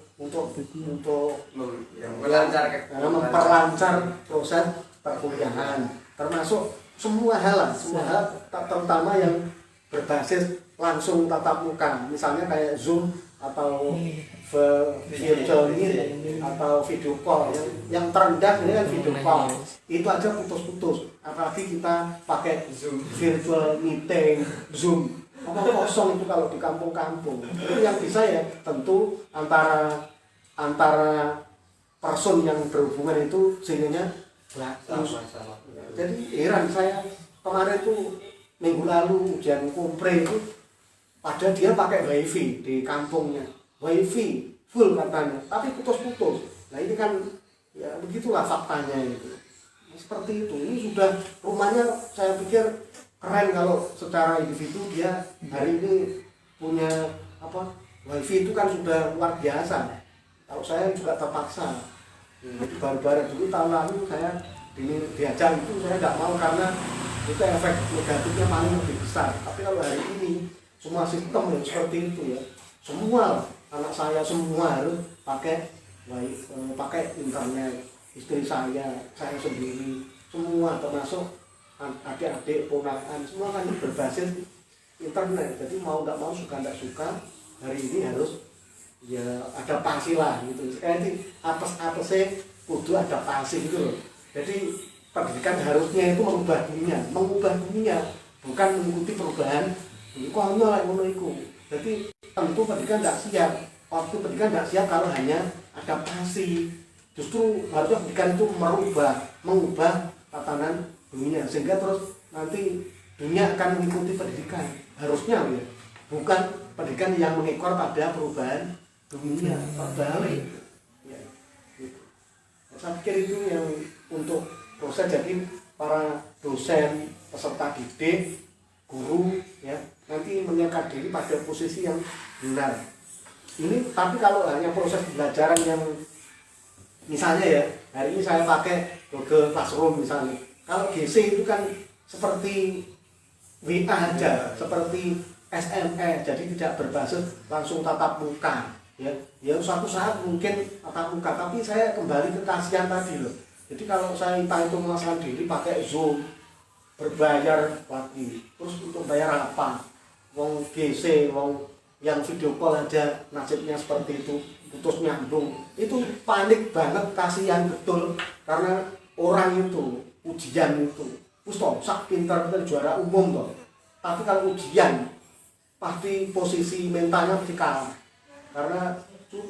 memperlancar proses perkuliahan, termasuk semua hal, terutama yang berbasis langsung tatap muka, misalnya kayak Zoom atau virtual meet atau video call. Yang terendah ini kan video call, itu aja putus-putus, apalagi kita pakai Zoom, virtual meeting, Zoom, kosong itu kalau di kampung-kampung. Itu yang bisa ya tentu antara person yang berhubungan itu sinyalnya bagus. Jadi heran saya kemarin tuh minggu lalu ujian kompre itu, padahal dia pakai wifi di kampungnya, wifi full katanya, tapi putus-putus. Nah ini kan ya begitulah faktanya itu. Seperti itu. Ini sudah rumahnya saya pikir keren kalau secara individu dia hari ini punya wifi itu kan sudah luar biasa. Kalau saya juga terpaksa. Jadi baru-baru dulu tahun lalu saya diajak itu saya nggak mau karena itu efek negatifnya paling lebih besar. Tapi kalau hari ini semua sistem yang seperti itu ya, semua anak saya semua harus pakai internet, istri saya sendiri, semua termasuk adik-adik, ponakan, semua kan berbasis internet. Jadi mau nggak mau, suka nggak suka, hari ini harus ya adaptasi lah gitu. Jadi apes-apesnya kudu adaptasi gitu loh. Jadi pendidikan harusnya itu mengubah dunia, bukan mengikuti perubahan. Ini konyol lah ngono iku. Jadi tentu pendidikan tidak siap. Waktu pendidikan tidak siap kalau hanya adaptasi. Justru harusnya pendidikan itu mengubah tatanan dunia, sehingga terus nanti dunia akan mengikuti pendidikan. Harusnya ya, bukan pendidikan yang mengekor pada perubahan dunia, terbalik. Ya, gitu. Saya pikir itu yang untuk proses. Jadi para dosen, peserta didik, guru ya nanti menyiapkan diri pada posisi yang benar. Ini tapi kalau hanya proses pembelajaran yang misalnya ya hari ini saya pakai Google Classroom misalnya, kalau GC itu kan seperti WA aja, seperti SMS, jadi tidak berbasis langsung tatap muka ya suatu saat mungkin tatap muka, tapi saya kembali ke kasihan tadi loh. Jadi kalau saya itu memasang diri pakai Zoom berbayar lagi, terus untuk bayar apa? Wong GC, wong yang video call aja nasibnya seperti itu, putus nyambung, itu panik banget, kasihan betul. Karena orang itu ujian itu, sak pintar juara umum toh. Tapi kalau ujian pasti posisi mentalnya mesti kalah, karena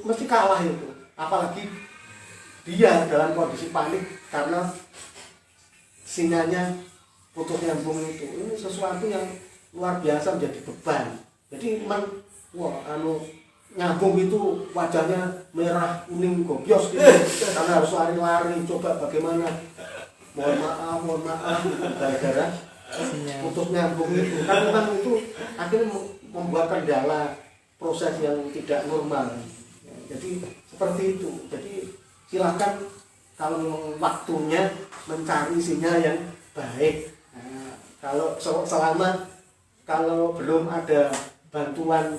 mesti kalah itu. Apalagi dia dalam kondisi panik karena sinyalnya putus nyambung itu. Ini sesuatu yang luar biasa menjadi beban. Jadi nyambung itu wajahnya merah kuning gobyos gitu karena harus lari-lari, coba bagaimana, mohon maaf gara-gara putus nyambung itu kan memang itu akhirnya membuat kendala proses yang tidak normal. Jadi seperti itu. Jadi silakan kalau waktunya mencari sinyal yang baik. Nah, kalau selama kalau belum ada bantuan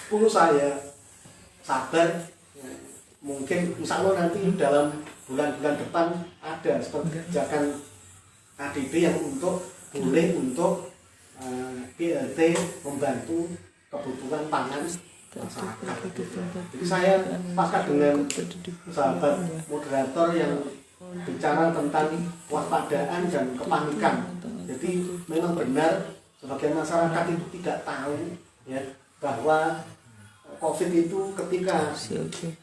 pulsa ya sabar. Mungkin insya Allah nanti dalam bulan-bulan depan ada seperti kebijakan ADB yang boleh untuk BLT membantu kebutuhan pangan masyarakat. Jadi saya sepakat dengan sahabat moderator yang bicara tentang kewaspadaan dan kepanikan. Jadi memang benar sebagian masyarakat itu tidak tahu ya bahwa COVID itu ketika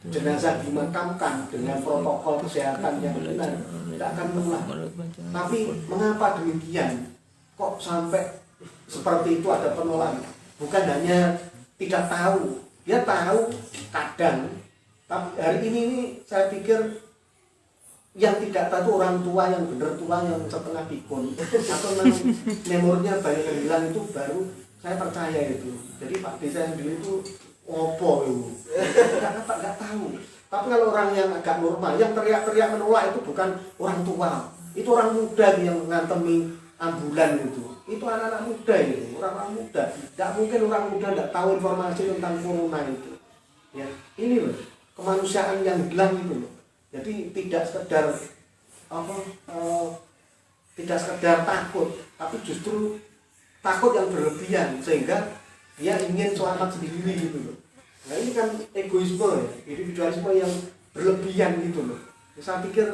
jenazah dimakamkan dengan protokol kesehatan yang benar tidak akan menular. Tapi mengapa demikian? Kok sampai seperti itu ada penolakan? Bukan hanya tidak tahu, dia tahu kadang. Tapi hari ini saya pikir yang tidak tahu orang tua yang benar tua yang setengah pikun atau memorinya banyak yang hilang itu baru saya percaya itu. Jadi Pak Desa yang dulu itu opo itu nggak tahu. Tapi kalau orang yang agak normal yang teriak-teriak menolak itu bukan orang tua, itu orang muda yang ngantemi ambulan itu anak-anak muda itu, orang-orang muda. Nggak mungkin orang muda nggak tahu informasi tentang corona itu. Ya, ini loh kemanusiaan yang hilang itu loh. Jadi tidak sekedar tidak sekedar takut, tapi justru takut yang berlebihan sehingga dia ingin selamat sendiri gitu loh. Nah ini kan egoisme ya, individualisme yang berlebihan gitu loh. Saya pikir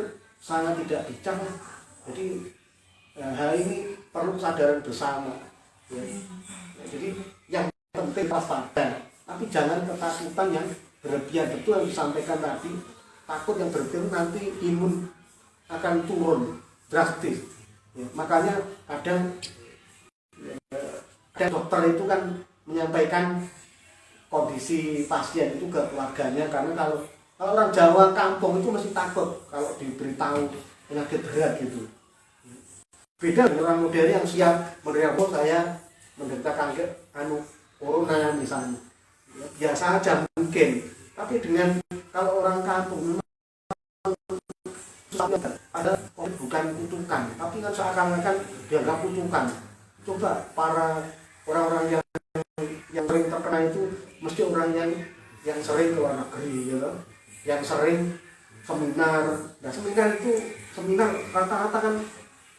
sangat tidak bijak. Jadi hal ini perlu kesadaran bersama. Ya. Nah, jadi yang penting waspada, tapi jangan ketakutan yang berlebihan. Betul yang disampaikan tadi, takut yang berlebihan nanti imun akan turun drastis. Ya, makanya kadang dokter itu kan menyampaikan kondisi pasien itu ke keluarganya, karena kalau orang Jawa kampung itu mesti takut kalau diberitahu penyakit berat gitu. Beda dengan orang modern yang siap menerima, saya menderita kanker corona misalnya, ya, biasa aja mungkin. Tapi dengan kalau orang kampung memang ada bukan kutukan, tapi kan seakan-akan dianggap kutukan. Coba para orang-orang yang sering terkena itu mesti orang yang sering ke luar negeri, ya, yang sering seminar. Nah seminar itu rata-rata kan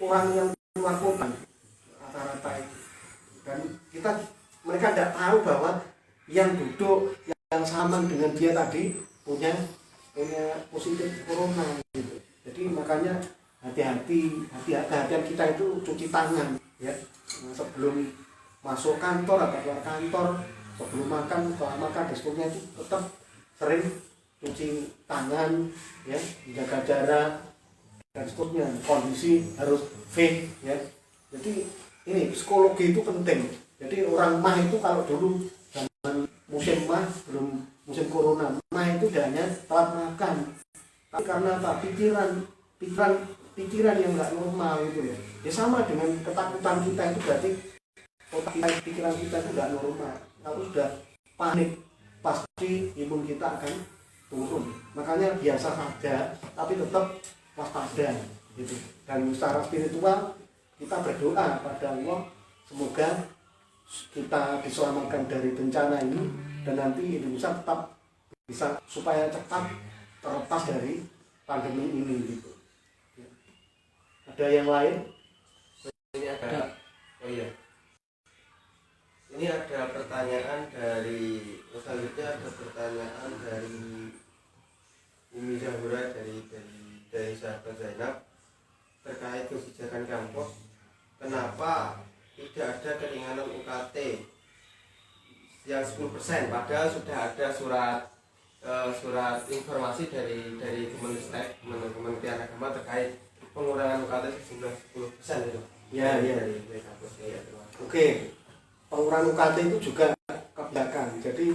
orang yang luar kota rata-rata itu, dan mereka tidak tahu bahwa yang duduk yang sama dengan dia tadi punya positif corona gitu. Jadi makanya hati-hatian kita itu cuci tangan ya sebelum masuk kantor atau keluar kantor, sebelum makan, setelah makan, diskusinya itu tetap sering cuci tangan ya, menjaga jarak dan seterusnya. Kondisi harus fit ya. Jadi ini psikologi itu penting. Jadi orang mah itu kalau dulu zaman musim mah, belum musim corona, mah itu hanya telat makan. Tapi karena apa? Pikiran yang nggak normal itu ya. Ya sama dengan ketakutan kita itu, berarti pikiran kita itu nggak normal. Kalau sudah panik pasti imun kita akan turun. Makanya biasa saja, tapi tetap waspada gitu. Dan secara spiritual kita berdoa pada Allah semoga kita diselamatkan dari bencana ini dan nanti Indonesia tetap bisa supaya cepat terlepas dari pandemi ini gitu. Ada yang lain? Ini ada. Oh iya. Ini ada pertanyaan dari selanjutnya, ada pertanyaan dari Umi Zahura dari sahabat Zainab terkait kebijakan kampus. Kenapa tidak ada keringanan UKT yang 10%, padahal sudah ada surat informasi dari Kementerian Agama terkait pengurangan UKT sejumlah 10% itu. Ya. Dari kampus ya. Oke. Pengurangan UKT itu juga kebijakan. Jadi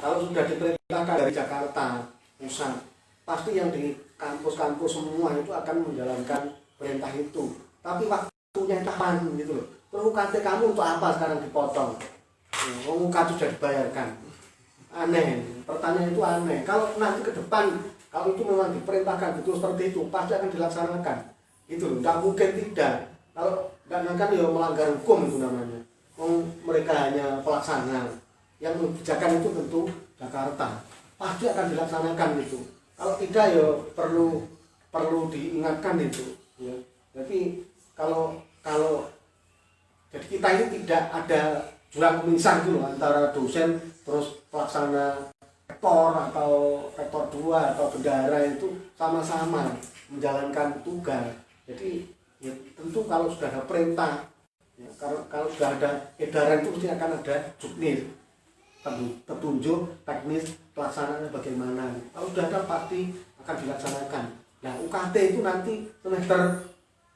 kalau sudah diperintahkan dari Jakarta pusat, pasti yang di kampus-kampus semua itu akan menjalankan perintah itu. Tapi waktunya kapan gitu loh. Terus UKT kamu untuk apa sekarang dipotong? UKT sudah dibayarkan. Aneh. Pertanyaan itu aneh. Kalau nanti ke depan kalau itu memang diperintahkan betul seperti itu, pasti akan dilaksanakan. Itu loh. Nggak mungkin tidak. Kalau nggak kan ya melanggar hukum itu namanya. mereka hanya pelaksana. Yang kebijakan itu tentu Jakarta pasti akan dilaksanakan itu. Kalau tidak ya perlu diingatkan itu. Ya. Jadi kalau jadi kita ini tidak ada jurang pemisah gitu loh, antara dosen terus pelaksana rektor atau rektor 2 atau bendahara itu sama-sama menjalankan tugas. Jadi ya tentu kalau sudah ada perintah, ya, kalau sudah ada edaran itu mesti akan ada juknis, petunjuk teknis pelaksanaannya bagaimana. Kalau sudah ada pasti akan dilaksanakan. Nah UKT itu nanti semester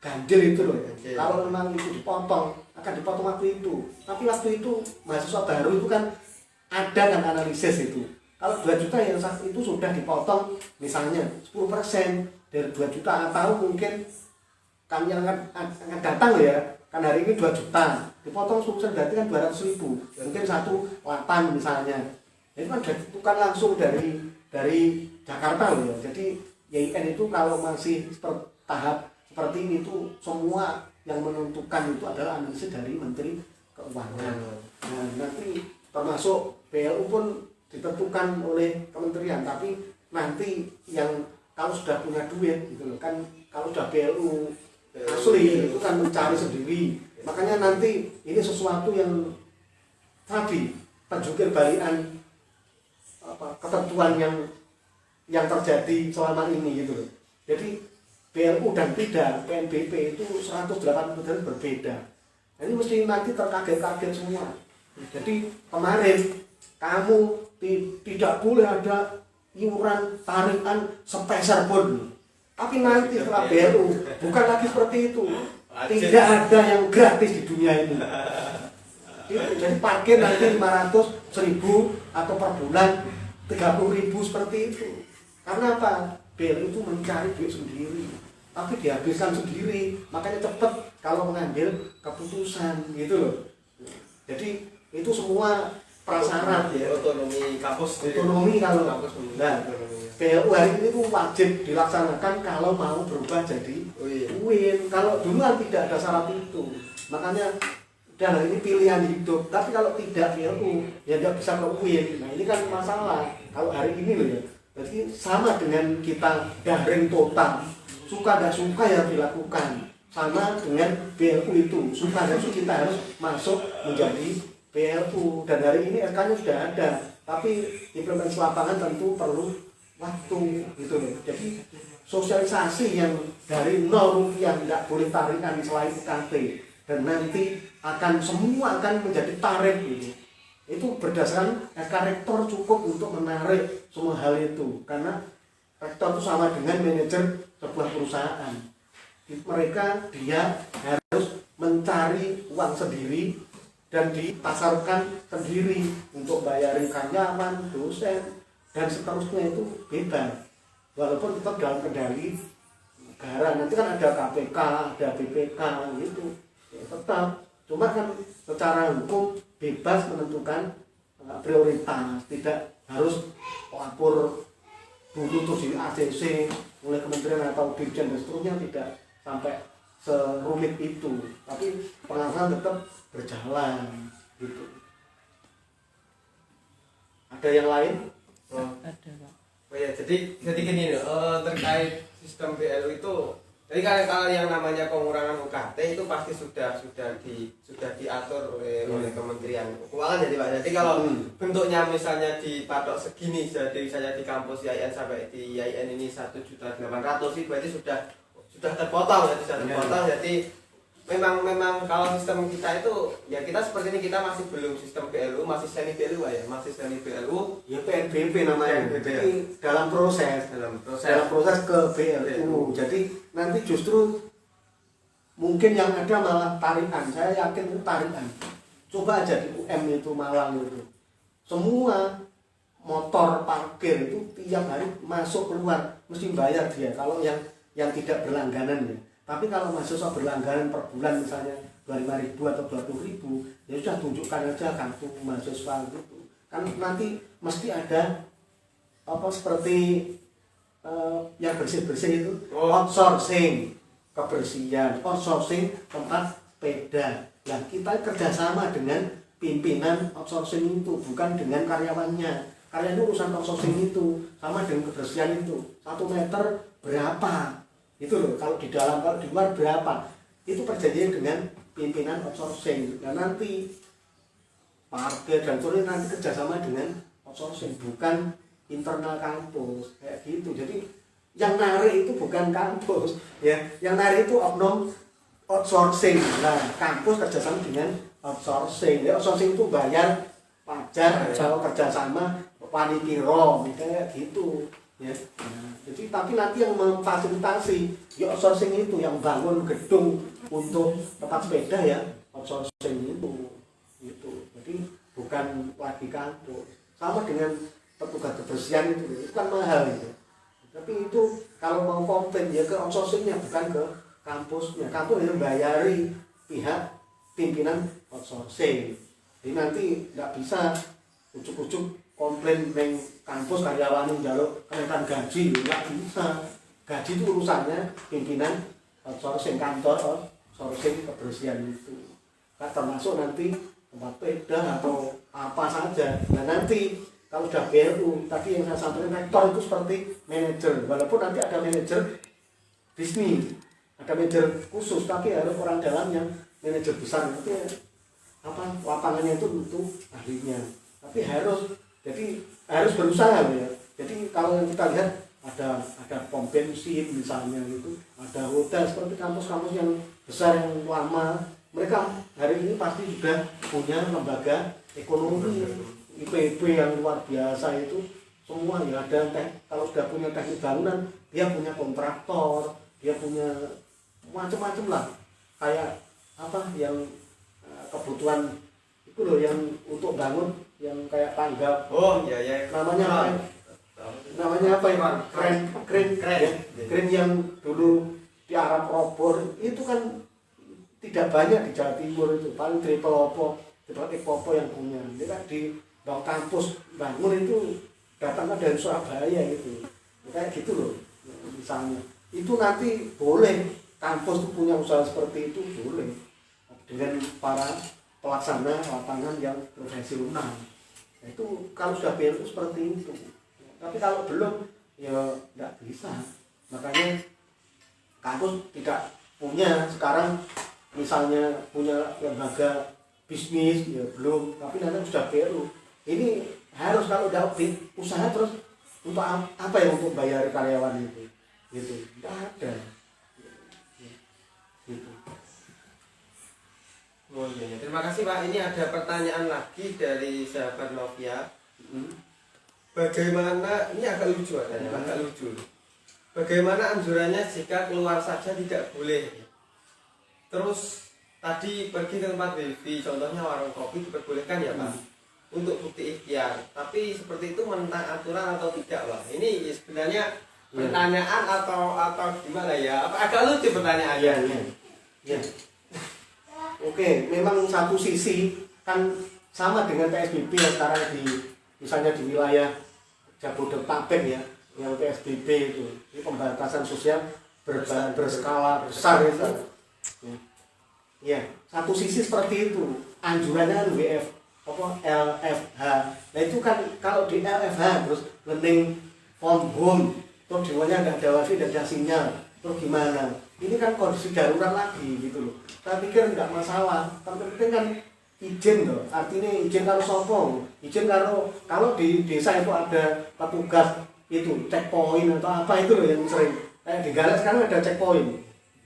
ganjil itu loh. Kalau memang itu dipotong, akan dipotong waktu itu. Tapi waktu itu mahasiswa baru itu kan ada kan analisis itu. Kalau 2 juta yang saat itu sudah dipotong misalnya 10% dari 2 juta, atau mungkin kan yang akan datang ya, kan hari ini 2 juta dipotong 10% berarti kan 200.000, mungkin 1,8 misalnya. Itu kan bukan langsung dari Jakarta loh ya. Jadi YIN itu kalau masih tahap seperti ini tuh semua yang menentukan itu adalah analisis dari Menteri Keuangan. Nah nanti termasuk BLU pun ditentukan oleh kementerian, tapi nanti yang kalau sudah punya duit gitu loh kan, kalau sudah BLU asli itu kan mencari sendiri. Makanya nanti ini sesuatu yang tadi penjukir balikan ketentuan yang terjadi selama ini gitu loh. Jadi BLU dan tidak PNBP itu 180 derajat berbeda. Ini mesti nanti terkaget-kaget semua. Jadi kemarin kamu tidak boleh ada iuran tarikan sepeser pun. Tapi nanti setelah BLU bukan lagi seperti itu. Tidak ada yang gratis di dunia ini. Jadi parkir nanti 500, 1000 atau per bulan 30.000 seperti itu. Karena apa? BLU itu mencari duit sendiri, tapi dihabiskan sendiri. Makanya cepat kalau mengambil keputusan gitu loh. Jadi itu semua prasyarat ya, otonomi kampus, otonomi kalau kampus. Nah, BLU hari ini itu wajib dilaksanakan kalau mau berubah jadi UIN. Kalau dulu kan tidak ada syarat itu, makanya dan ini pilihan hidup. Tapi kalau tidak BLU ya tidak bisa ke UIN. Nah ini kan masalah kalau hari ini loh ya. Jadi sama dengan kita daring total, suka tidak suka ya dilakukan. Sama dengan BLU itu, suka tidak suka kita harus masuk menjadi BLU. Dan hari ini SK-nya sudah ada, tapi implementasi lapangan tentu perlu waktu gitu loh. Jadi sosialisasi yang dari 0 rupiah tidak boleh tarikan selain UKT, dan nanti akan semua akan menjadi tarif gitu. Itu berdasarkan SK rektor cukup untuk menarik semua hal itu, karena rektor itu sama dengan manajer sebuah perusahaan. Dia harus mencari uang sendiri dan dipasarkan sendiri untuk bayarin karyawan, dosen, dan seterusnya itu bebas. Walaupun tetap dalam kendali negara. Nanti kan ada KPK, ada BPK gitu. Ya, tetap. Cuma kan secara hukum bebas menentukan prioritas. Tidak harus lapor dulu terus di ACC oleh kementerian atau dirjen dan seterusnya, tidak sampai serumit itu. Tapi pengawasan tetap berjalan gitu. Ada yang lain? Ada, Pak. Oh ya, jadi gini terkait sistem BLU itu, jadi kalau yang namanya pengurangan UKT itu pasti sudah diatur oleh Kementerian Keuangan, jadi Pak. Jadi kalau bentuknya misalnya dipatok segini, jadi misalnya di kampus YIN sampai di YIN ini 1.800.000 itu berarti sudah terpotong ya, jadi memang kalau sistem kita itu ya kita seperti ini, kita masih belum sistem BLU, masih semi BLU ya, masih semi BLU ya, PNBP namanya. Jadi dalam proses ke BLU. Jadi nanti justru mungkin yang ada malah tarikan. Saya yakin itu tarikan. Coba aja di UM itu, Malang itu, semua motor parkir itu tiap hari masuk keluar mesti bayar dia, kalau yang tidak berlangganan ya. Tapi kalau mahasiswa berlangganan per bulan misalnya 25.000 atau 20.000, ya sudah tunjukkan aja kartu mahasiswa gitu. Kan nanti mesti ada seperti yang bersih-bersih itu, outsourcing kebersihan, outsourcing tempat sepeda. Nah, kita kerjasama dengan pimpinan outsourcing itu, bukan dengan karyawannya. Karyawan itu urusan outsourcing itu, sama dengan kebersihan itu. 1 meter berapa? Itu loh, kalau di dalam, kalau di luar berapa? Itu perjanjian dengan pimpinan outsourcing. Dan nanti parkir dan sebagainya nanti kerjasama dengan outsourcing, bukan internal kampus kayak gitu. Jadi yang narik itu bukan kampus, ya, yang narik itu oknum outsourcing. Nah, kampus kerjasama dengan outsourcing. Ya, outsourcing itu bayar pajak kalau kerjasama panitiro, kayak gitu. Ya. Nah, jadi tapi nanti yang memfasilitasi ya outsourcing itu, yang bangun gedung untuk tempat sepeda ya outsourcing itu. Gitu. Jadi bukan lagi kampus. Sama dengan petugas kebersihan itu kan mahal itu. Tapi itu kalau mau komplain ya ke outsourcingnya, bukan ke kampusnya. Kampus yang membayari pihak pimpinan outsourcing. Jadi nanti nggak bisa ujuk-ujuk komplain neng kampus karyawan yang jaluk kenaikan gaji, nggak bisa. Gaji itu urusannya pimpinan outsourcing, kantor outsourcing kebersihan itu. Kan termasuk nanti tempat sepeda atau apa saja. Nah nanti kalau sudah BLU, tadi yang saya sampaikan, rektor itu seperti manajer. Walaupun nanti ada manajer bisnis, ada manajer khusus, tapi harus orang dalam yang manajer besar. Nanti apa lapangannya itu untuk ahlinya. Tapi jadi harus berusaha ya. Jadi kalau yang kita lihat ada pom bensin misalnya gitu, ada hotel seperti kampus-kampus yang besar yang lama, mereka hari ini pasti sudah punya lembaga ekonomi IPB yang luar biasa itu semua ya. Ada kalau sudah punya teknik bangunan, dia punya kontraktor, dia punya macam-macam lah, kayak apa yang kebutuhan itu loh, yang untuk bangun yang kayak tangga. Oh iya ya. Namanya apa ya? Kren yang dulu di Arab Robor itu kan tidak banyak di Jawa Timur itu, paling triple opo yang punya. Ini kan di bawah kampus bangun itu datangnya dari Surabaya gitu, kayak gitu loh. Misalnya itu nanti boleh kampus itu punya usaha seperti itu, boleh dengan para pelaksana lapangan yang profesional. Itu kalau sudah BLU seperti itu. Tapi kalau belum ya nggak bisa. Makanya kampus tidak punya sekarang misalnya punya lembaga bisnis ya belum, tapi nanti sudah BLU. Ini harus kalau udah usaha terus untuk apa ya, untuk bayar karyawan itu gitu, nggak ada gitu. Oh iya, terima kasih Pak. Ini ada pertanyaan lagi dari sahabat Novia. Bagaimana, ini agak lucu agak lucu. Bagaimana anjurannya jika keluar saja tidak boleh? Terus tadi pergi ke tempat wifi, contohnya warung kopi diperbolehkan ya Pak, untuk bukti ikhtiar. Tapi seperti itu menentang aturan atau tidak Pak? Ini sebenarnya pertanyaan atau gimana ya? Agak lucu pertanyaannya. Ya. Oke, memang satu sisi kan sama dengan PSBB yang sekarang misalnya di wilayah Jabodetabek ya, yang PSBB itu, ini pembatasan sosial berskala besar itu. Ya, satu sisi seperti itu. Anjurannya kan LFH. Nah itu kan kalau di LFH terus learning from home, terus di luarnya nggak ada wifi, nggak ada sinyal, terus gimana? Ini kan kondisi darurat lagi gitu loh. Saya pikir nggak masalah, tapi penting kan izin loh. Artinya izin karo sopo, izin kalau di desa itu ada petugas itu checkpoint atau apa itu loh yang sering. Kayak di Galet sekarang ada checkpoint,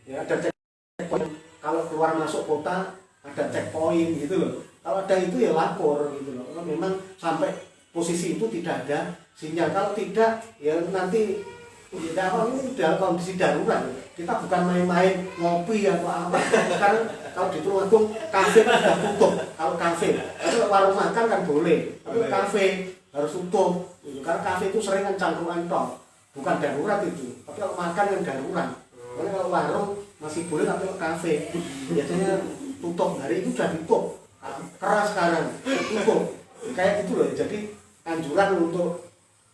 ya ada checkpoint. Kalau keluar masuk kota ada checkpoint gitu loh. Kalau ada itu ya lapor gitu loh. Kalau memang sampai posisi itu tidak ada sinyal. Kalau tidak ya nanti ya ini udah kondisi darurat. Kita bukan main-main ngopi atau apa. Sekarang kalau di Tulungagung kafe kan sudah tutup. Kalau kafe, kalau warung makan kan boleh. Tapi kafe harus tutup. Karena kafe itu sering kan cangkruan tok. Bukan darurat itu. Tapi kalau makan kan darurat. Karena kalau warung masih boleh, tapi kalau kafe biasanya tutup. Hari itu sudah tutup. Keras sekarang tutup. Kayak gitu loh. Jadi anjuran untuk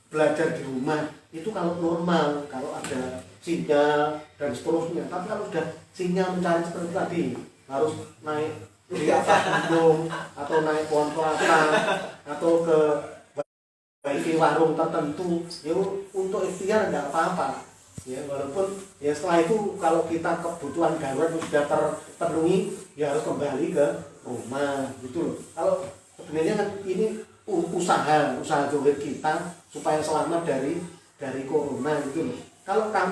belajar di rumah itu kalau normal, kalau ada sinyal dan seterusnya. Tapi kalau sudah sinyal mencari seperti tadi harus naik di atas gunung atau naik pohon kelapa atau ke bagi warung tertentu ya untuk ikhtiar nggak apa-apa ya, walaupun ya setelah itu kalau kita kebutuhan darurat sudah terpenuhi ya harus kembali ke rumah gitu loh. Kalau sebenarnya kan ini usaha zohir kita supaya selamat dari corona gitu loh. Kalau